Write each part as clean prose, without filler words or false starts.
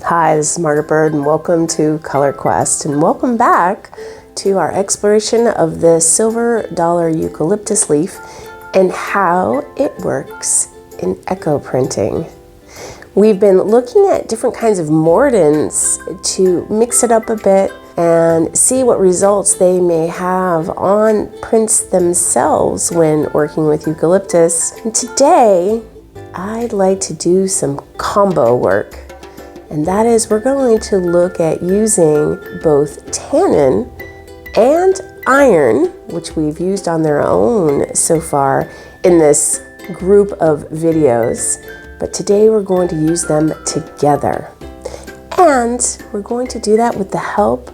Hi, this is Margaret Byrd and welcome to Color Quest, and welcome back to our exploration of the silver dollar eucalyptus leaf and how it works in echo printing. We've been looking at different kinds of mordants to mix it up a bit and see what results they may have on prints themselves when working with eucalyptus. And today, I'd like to do some combo work. And that is, we're going to look at using both tannin and iron, which we've used on their own so far in this group of videos. But today we're going to use them together. And we're going to do that with the help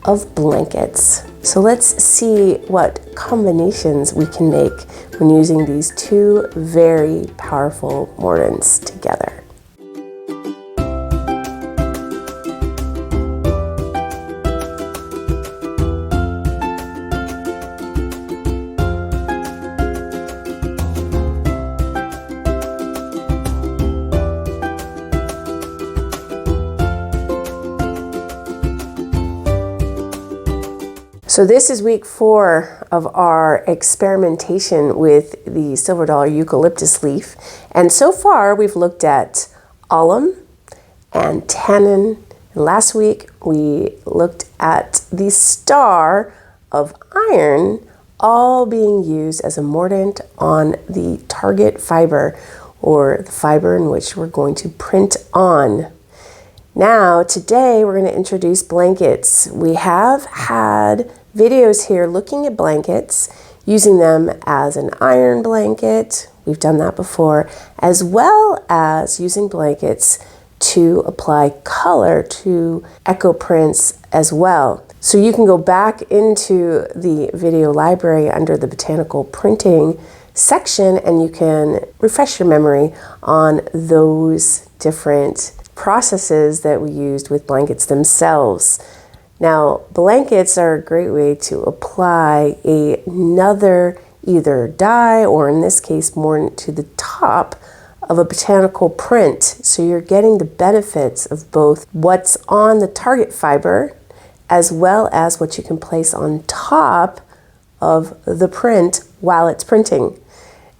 of blankets. So let's see what combinations we can make when using these two very powerful mordants together. So this is week 4 of our experimentation with the silver dollar eucalyptus leaf. And so far we've looked at alum and tannin. And last week we looked at the star of iron, all being used as a mordant on the target fiber, or the fiber in which we're going to print on. Now, today we're going to introduce blankets. We have had videos here looking at blankets, using them as an iron blanket. We've done that before, as well as using blankets to apply color to echo prints as well. So you can go back into the video library under the botanical printing section and you can refresh your memory on those different processes that we used with blankets themselves. Now, blankets are a great way to apply another either dye or in this case mordant to the top of a botanical print. So you're getting the benefits of both what's on the target fiber as well as what you can place on top of the print while it's printing.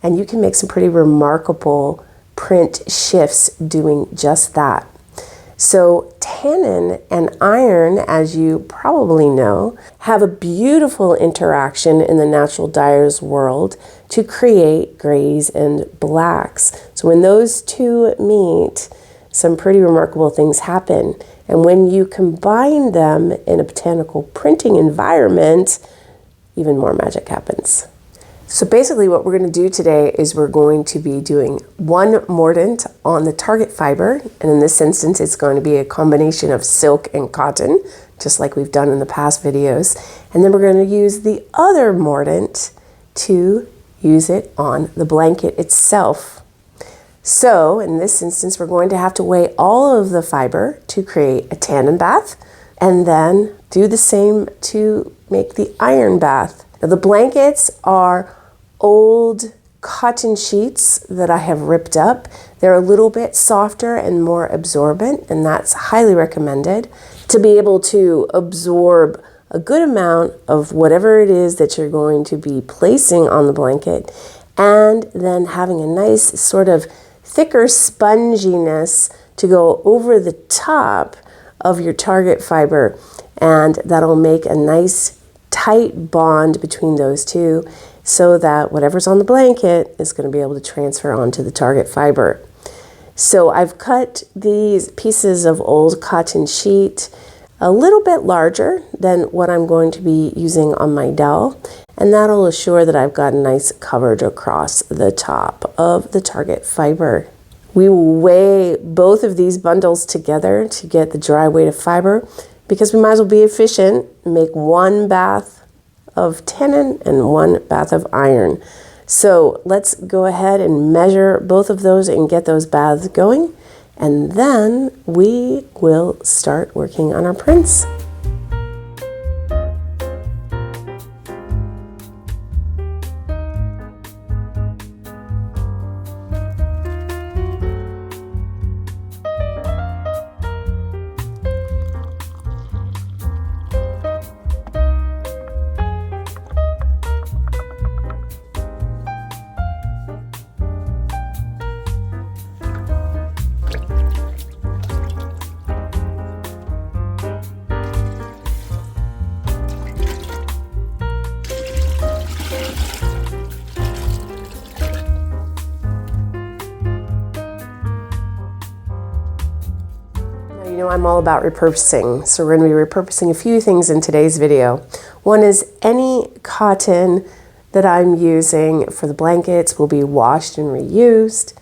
And you can make some pretty remarkable print shifts doing just that. So tannin and iron, as you probably know, have a beautiful interaction in the natural dyer's world to create grays and blacks. So when those two meet, some pretty remarkable things happen. And when you combine them in a botanical printing environment, even more magic happens. So basically what we're going to do today is we're going to be doing one mordant on the target fiber, and in this instance it's going to be a combination of silk and cotton, just like we've done in the past videos. And then we're going to use the other mordant to use it on the blanket itself. So in this instance we're going to have to weigh all of the fiber to create a tannin bath, and then do the same to make the iron bath. Now the blankets are old cotton sheets that I have ripped up. They're a little bit softer and more absorbent, and that's highly recommended to be able to absorb a good amount of whatever it is that you're going to be placing on the blanket, and then having a nice sort of thicker sponginess to go over the top of your target fiber, and that'll make a nice tight bond between those two so that whatever's on the blanket is going to be able to transfer onto the target fiber. So I've cut these pieces of old cotton sheet a little bit larger than what I'm going to be using on my dowel, and that'll assure that I've got a nice coverage across the top of the target fiber. We will weigh both of these bundles together to get the dry weight of fiber, because we might as well be efficient and make one bath of tannin and one bath of iron. So let's go ahead and measure both of those and get those baths going, and then we will start working on our prints. know I'm all about repurposing, so we're going to be repurposing a few things in today's video. One is any cotton that I'm using for the blankets will be washed and reused,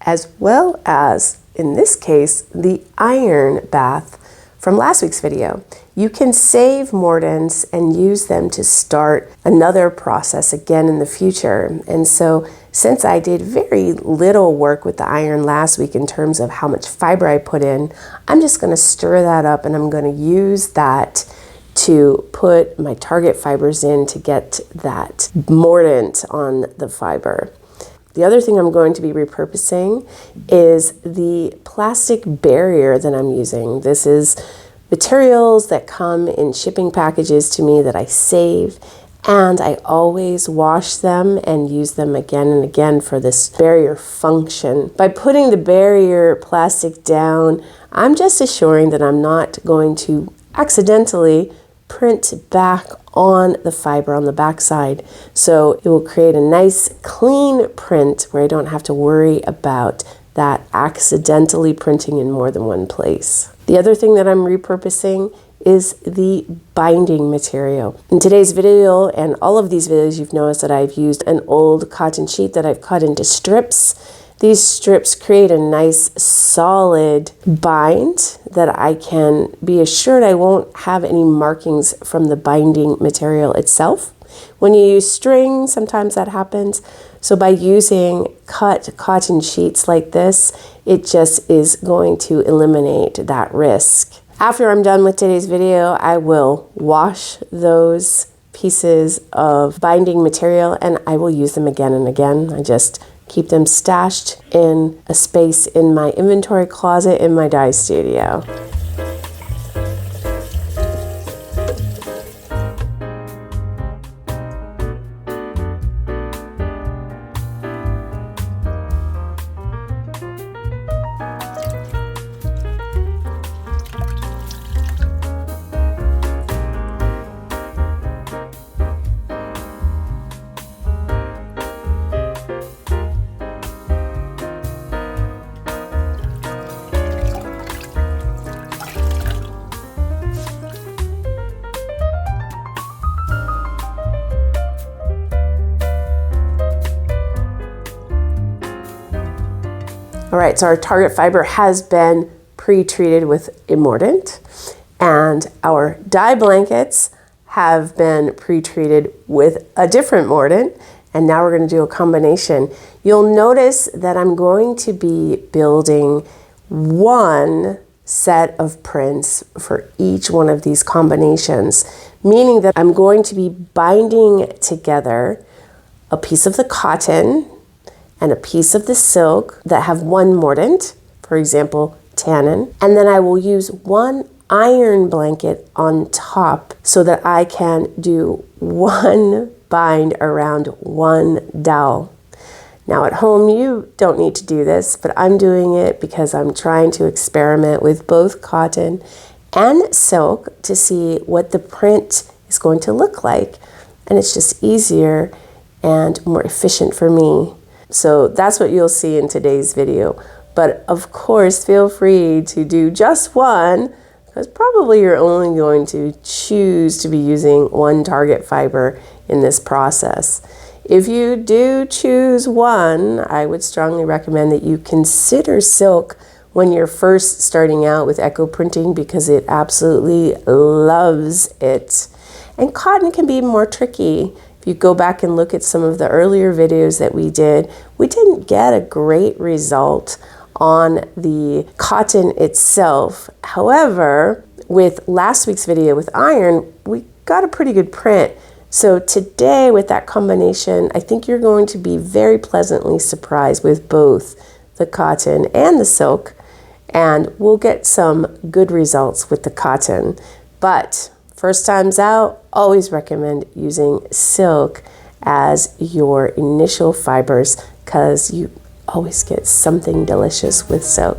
as well as, in this case, the iron bath from last week's video. You can save mordants and use them to start another process again in the future. And so since I did very little work with the iron last week in terms of how much fiber I put in, I'm just going to stir that up and I'm going to use that to put my target fibers in to get that mordant on the fiber. The other thing I'm going to be repurposing is the plastic barrier that I'm using. This is materials that come in shipping packages to me that I save, and I always wash them and use them again and again for this barrier function. By putting the barrier plastic down, I'm just assuring that I'm not going to accidentally print back on the fiber on the backside. So it will create a nice clean print where I don't have to worry about that accidentally printing in more than one place. The other thing that I'm repurposing is the binding material. In today's video and all of these videos, you've noticed that I've used an old cotton sheet that I've cut into strips. These strips create a nice solid bind that I can be assured I won't have any markings from the binding material itself. When you use string, sometimes that happens. So by using cut cotton sheets like this, it just is going to eliminate that risk. After I'm done with today's video, I will wash those pieces of binding material and I will use them again and again. I just keep them stashed in a space in my inventory closet in my dye studio. All right, so our target fiber has been pre-treated with a mordant, and our dye blankets have been pre-treated with a different mordant, and now we're going to do a combination. You'll notice that I'm going to be building one set of prints for each one of these combinations, meaning that I'm going to be binding together a piece of the cotton and a piece of the silk that have one mordant, for example, tannin, and then I will use one iron blanket on top so that I can do one bind around one dowel. Now at home, you don't need to do this, but I'm doing it because I'm trying to experiment with both cotton and silk to see what the print is going to look like. And it's just easier and more efficient for me. So that's what you'll see in today's video. But of course, feel free to do just one, because probably you're only going to choose to be using one target fiber in this process. If you do choose one, I would strongly recommend that you consider silk when you're first starting out with echo printing, because it absolutely loves it. And cotton can be more tricky. If you go back and look at some of the earlier videos that we didn't get a great result on the cotton itself. However, with last week's video with iron, we got a pretty good print. So today with that combination, I think you're going to be very pleasantly surprised with both the cotton and the silk, and we'll get some good results with the cotton. But first times out, always recommend using silk as your initial fibers, because you always get something delicious with silk.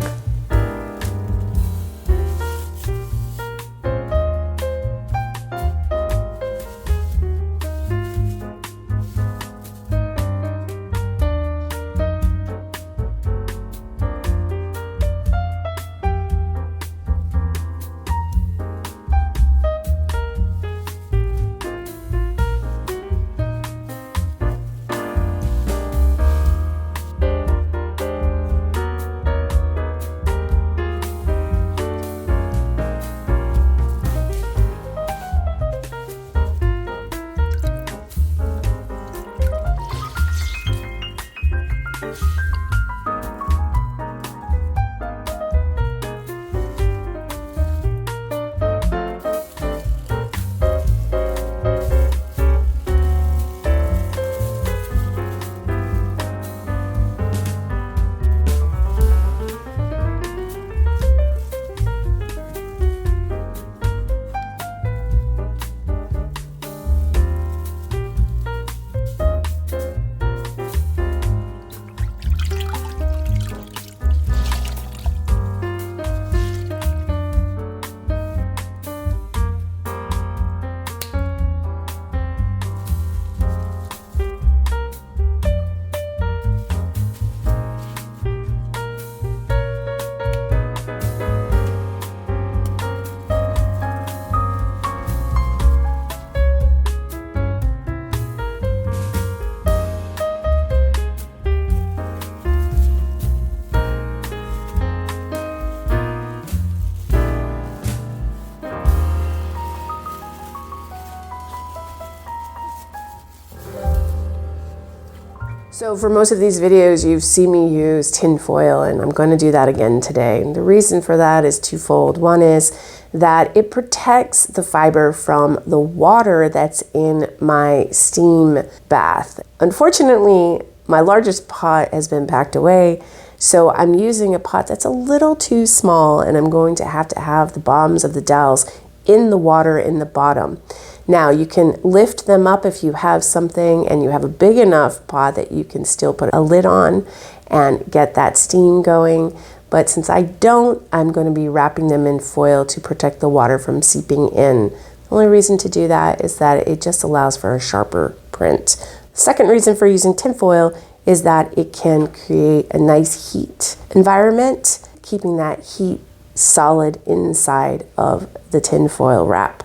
So for most of these videos, you've seen me use tin foil, and I'm going to do that again today. And the reason for that is twofold. One is that it protects the fiber from the water that's in my steam bath. Unfortunately, my largest pot has been packed away, so I'm using a pot that's a little too small, and I'm going to have the bottoms of the dowels in the water in the bottom. Now you can lift them up if you have something and you have a big enough pot that you can still put a lid on and get that steam going. But since I don't, I'm going to be wrapping them in foil to protect the water from seeping in. The only reason to do that is that it just allows for a sharper print. The second reason for using tin foil is that it can create a nice heat environment, keeping that heat solid inside of the tin foil wrap.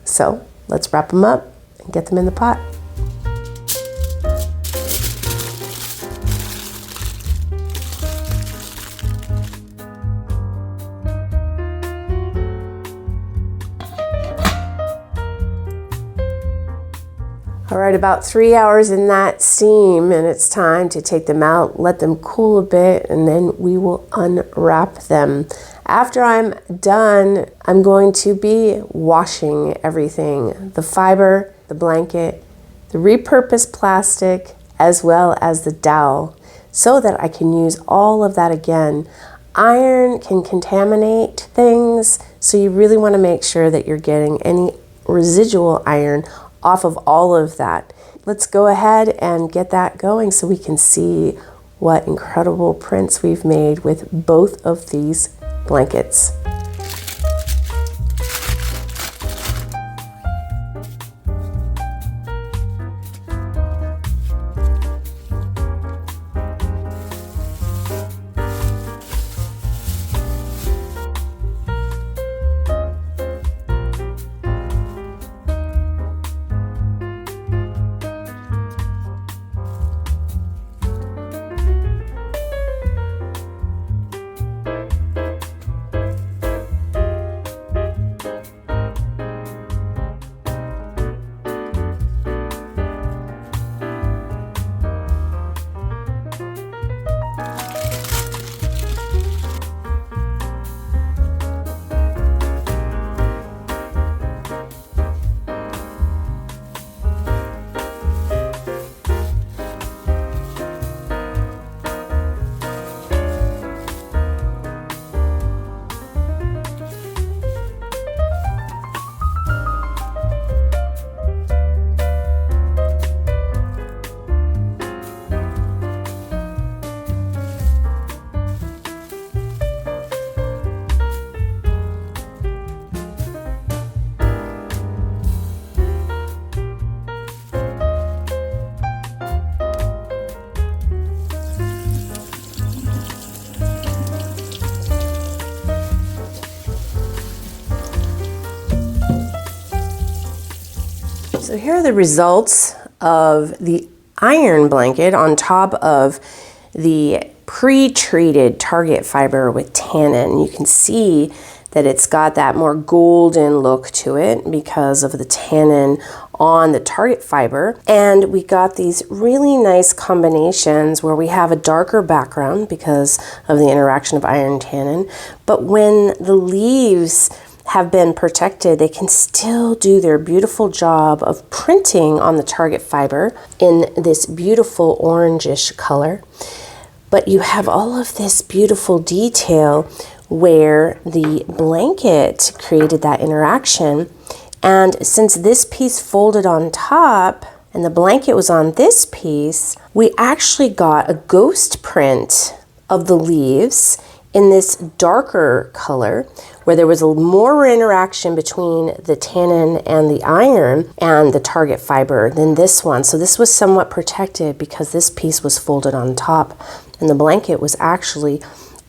So let's wrap them up and get them in the pot. All right, about 3 hours in that steam, and it's time to take them out, let them cool a bit, and then we will unwrap them. After I'm done, I'm going to be washing everything, the fiber, the blanket, the repurposed plastic, as well as the dowel, so that I can use all of that again. Iron can contaminate things, so you really want to make sure that you're getting any residual iron off of all of that. Let's go ahead and get that going so we can see what incredible prints we've made with both of these blankets. So here are the results of the iron blanket on top of the pre-treated target fiber with tannin. You can see that it's got that more golden look to it because of the tannin on the target fiber. And we got these really nice combinations where we have a darker background because of the interaction of iron and tannin. But when the leaves have been protected, they can still do their beautiful job of printing on the target fiber in this beautiful orangish color. But you have all of this beautiful detail where the blanket created that interaction. And since this piece folded on top and the blanket was on this piece, we actually got a ghost print of the leaves in this darker color, where there was a more interaction between the tannin and the iron and the target fiber than this one. So this was somewhat protected because this piece was folded on top and the blanket was actually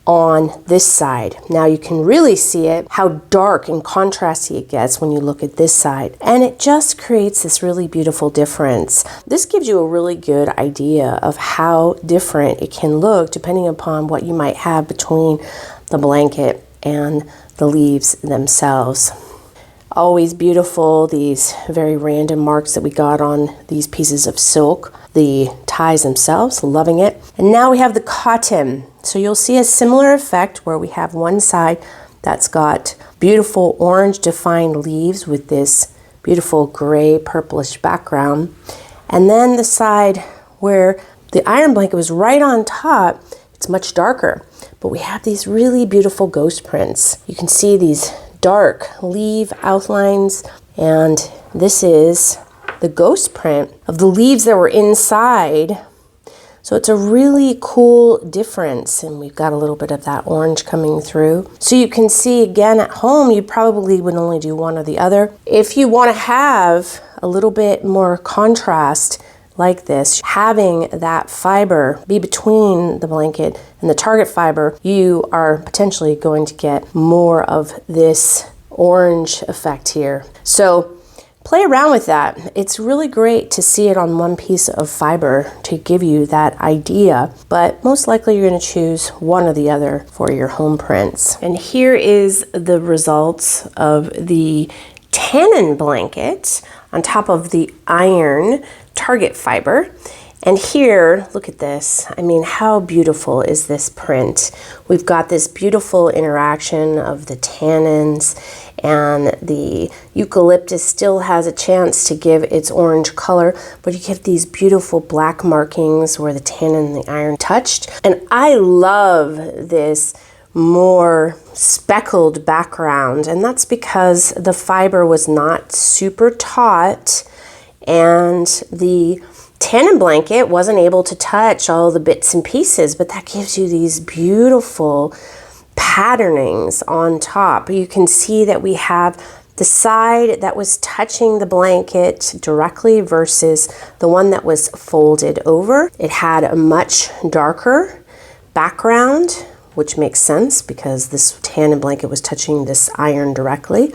on this side. Now you can really see it, how dark and contrasty it gets when you look at this side. And it just creates this really beautiful difference. This gives you a really good idea of how different it can look depending upon what you might have between the blanket and the leaves themselves. Always beautiful, these very random marks that we got on these pieces of silk. The ties themselves, loving it. And now we have the cotton. So you'll see a similar effect where we have one side that's got beautiful orange defined leaves with this beautiful gray purplish background. And then the side where the iron blanket was right on top, it's much darker. But we have these really beautiful ghost prints. You can see these dark leaf outlines, and this is the ghost print of the leaves that were inside. So it's a really cool difference, and we've got a little bit of that orange coming through. So you can see again at home, you probably would only do one or the other. If you want to have a little bit more contrast like this, having that fiber be between the blanket and the target fiber, you are potentially going to get more of this orange effect here. So play around with that. It's really great to see it on one piece of fiber to give you that idea, but most likely you're going to choose one or the other for your home prints. And here is the results of the Tannin blanket on top of the iron target fiber. And here, look at this. I mean, how beautiful is this print? We've got this beautiful interaction of the tannins, and the eucalyptus still has a chance to give its orange color, but you get these beautiful black markings where the tannin and the iron touched. And I love this more speckled background, and that's because the fiber was not super taut, and the Tannin blanket wasn't able to touch all the bits and pieces, but that gives you these beautiful patternings on top. You can see that we have the side that was touching the blanket directly versus the one that was folded over. It had a much darker background, which makes sense because this tannin blanket was touching this iron directly,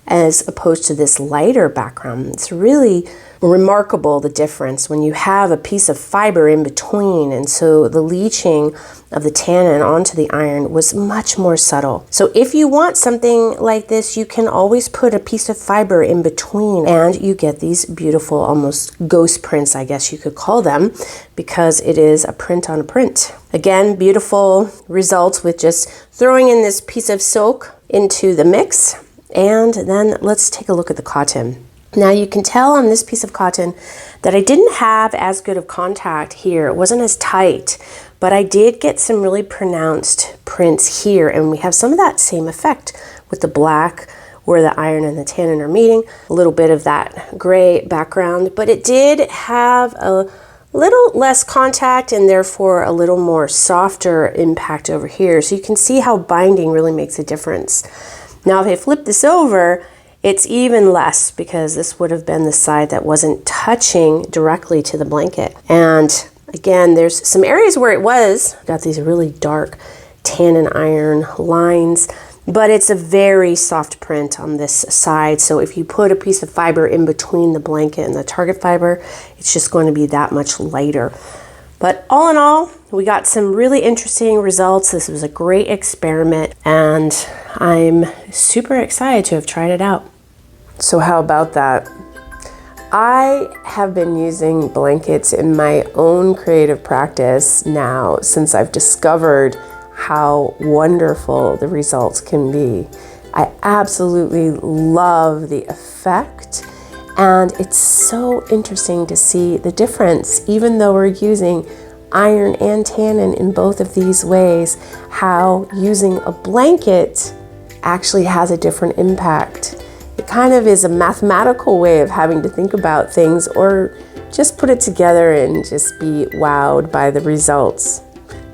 as opposed to this lighter background. It's really remarkable, the difference when you have a piece of fiber in between, and so the leaching of the tannin onto the iron was much more subtle. So if you want something like this, you can always put a piece of fiber in between, and you get these beautiful, almost ghost prints, I guess you could call them, because it is a print on a print. Again, beautiful results with just throwing in this piece of silk into the mix. And then let's take a look at the cotton. Now you can tell on this piece of cotton that I didn't have as good of contact here. It wasn't as tight, but I did get some really pronounced prints here, and we have some of that same effect with the black where the iron and the tannin are meeting, a little bit of that gray background, but it did have a little less contact and therefore a little more softer impact over here. So you can see how binding really makes a difference. Now if I flip this over, it's even less because this would have been the side that wasn't touching directly to the blanket. And again, there's some areas where it was, got these really dark tannin iron lines, but it's a very soft print on this side. So if you put a piece of fiber in between the blanket and the target fiber, it's just going to be that much lighter. But all in all, we got some really interesting results. This was a great experiment, and I'm super excited to have tried it out. So how about that? I have been using blankets in my own creative practice now since I've discovered how wonderful the results can be. I absolutely love the effect, and it's so interesting to see the difference, even though we're using iron and tannin in both of these ways, how using a blanket actually has a different impact. It kind of is a mathematical way of having to think about things, or just put it together and just be wowed by the results.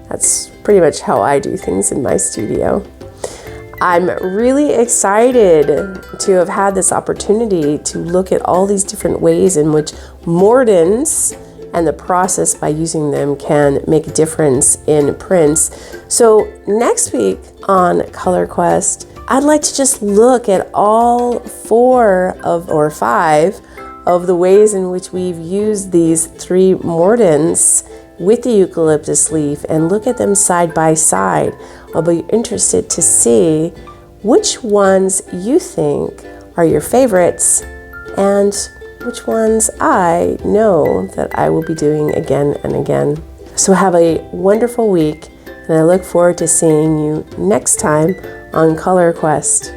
That's pretty much how I do things in my studio. I'm really excited to have had this opportunity to look at all these different ways in which mordants and the process by using them can make a difference in prints. So next week on Color Quest, I'd like to just look at all 4 or 5 of the ways in which we've used these 3 mordants with the eucalyptus leaf and look at them side by side. I'll be interested to see which ones you think are your favorites, and which ones I know that I will be doing again and again. So have a wonderful week, and I look forward to seeing you next time on Color Quest.